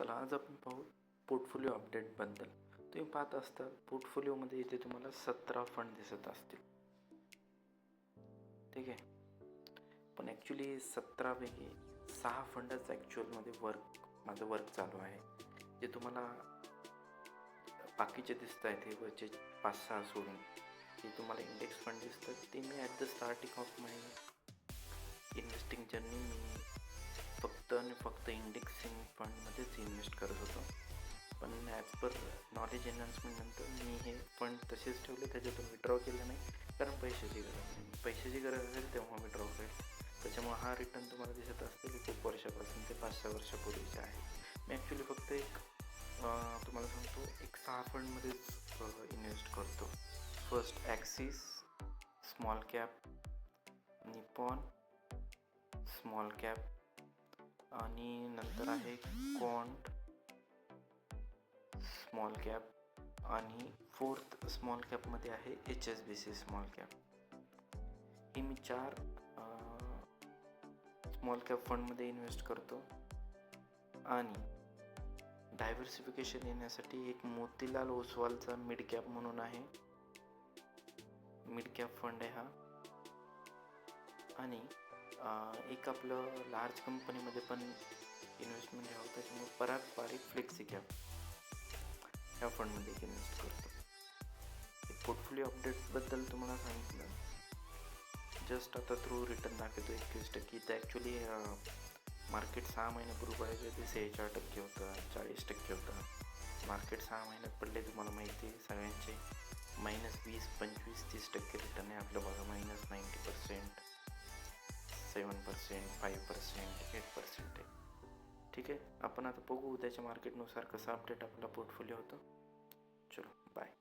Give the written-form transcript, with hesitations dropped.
चला आज आपण पाहू पोर्टफोलिओ अपडेटबद्दल. तुम्ही पाहत असता पोर्टफोलिओमध्ये इथे तुम्हाला 17 फंड दिसत असतील, ठीक आहे. पण ॲक्च्युली 17पैकी 6 फंडच ॲक्च्युअलमध्ये माझं वर्क चालू आहे. जे तुम्हाला बाकीचे दिसत आहेत हे वरचे 5-6 सोडून जे तुम्हाला इंडेक्स फंड दिसतात ते मी at the starting of my investing journey मी फक्त आणि फक्त इंडेक्सिंग फंडमध्येच इन्व्हेस्ट करत होतो. पण ॲज पर नॉलेज एन्हान्समेंटनंतर मी हे फंड तसेच ठेवले, त्याच्यातून विड्रॉ केलं नाही, कारण पैशाची गरज नाही. पैशाची गरज असेल तेव्हा विड्रॉ करेल. त्याच्यामुळे हा रिटर्न तुम्हाला दिसत असतील खूप वर्षापासून ते 5-6 वर्षापूर्वीचे आहे. मी ॲक्च्युली फक्त तुम्हाला सांगतो 6 फंडमध्येच इन्व्हेस्ट करतो. First axis small cap, Nippon small cap आणि नंतर आहे क्वांट स्मॉल कॅप आणि फोर्थ स्मॉल कॅपमध्ये आहे HSBC स्मॉल कॅप. हे मी 4 स्मॉल कॅप फंडमध्ये इन्व्हेस्ट करतो. आणि डायव्हर्सिफिकेशन येण्यासाठी एक मोतीलाल ओसवालचा मिड कॅप म्हणून आहे, मिड कॅप फंड आहे हा. आणि एक आपलं लार्ज कंपनीमध्ये पण इन्व्हेस्टमेंट घ्यावं, त्याच्यामुळे पराग पारिक फ्लेक्सी कॅप ह्या फंडमध्ये इन्व्हेस्ट करतो. पोर्टफोलिओ अपडेटबद्दल तुम्हाला सांगितलं. जस्ट आता थ्रू रिटर्न दाखवतो 21%. तर ॲक्च्युली मार्केट 6 महिन्यापूर्वी पाहिजे ते 46% होतं, 40% होतं. मार्केट 6 महिन्यात पडले तुम्हाला माहिती आहे सगळ्यांचे -20, -25, -30% रिटर्न आहे आपलं. बघा -90%, 7%, 5%, 8% आहे. ठीक आहे. आपण आता बघू उद्याच्या मार्केटनुसार कसा अपडेट आपला पोर्टफोलिओ होतो. चलो बाय.